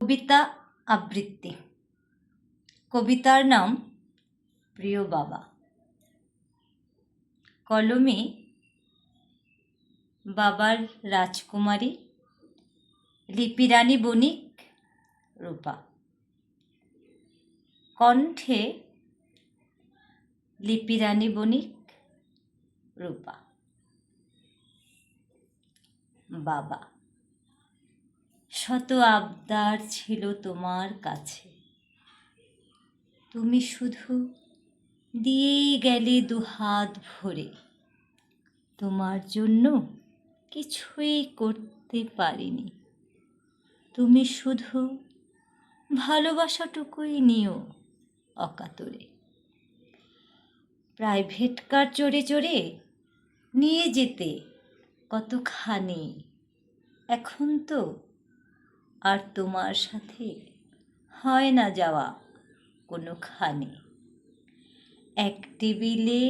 কবিতা আবৃত্তি। কবিতার নাম প্রিয় বাবা। কলমে বাবার রাজকুমারী লিপিরানী বণিক রূপা। কণ্ঠে লিপিরানী বণিক রূপা। বাবা, শত আবদার ছিল তোমার কাছে, তুমি শুধু দিয়েই গেলে দুহাত ভরে। তোমার জন্য কিছুই করতে পারিনি, তুমি শুধু ভালোবাসাটুকুই নিও অকাতরে। প্রাইভেট কার চড়ে চড়ে নিয়ে যেতে কতখানি, এখন তো আর তোমার সাথে হয় না যাওয়া কোনোখানে। এক টেবিলে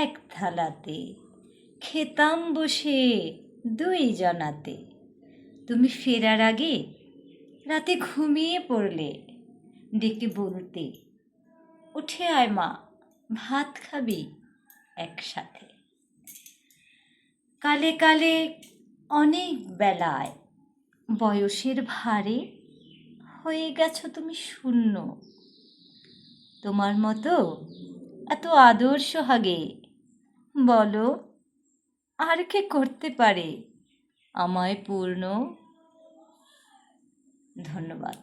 এক থালাতে খেতাম বসে দুই জনাতে। তুমি ফেরার আগে রাতে ঘুমিয়ে পড়লে, ডেকে বলতে, উঠে আয় মা, ভাত খাবি একসাথে। কালে কালে অনেক বেলায় বয়সের ভারে হয়ে গেছো তুমি শূন্য। তোমার মতো এত আদর্শ হাগে, বলো আর কে করতে পারে আমায় পূর্ণ? ধন্যবাদ।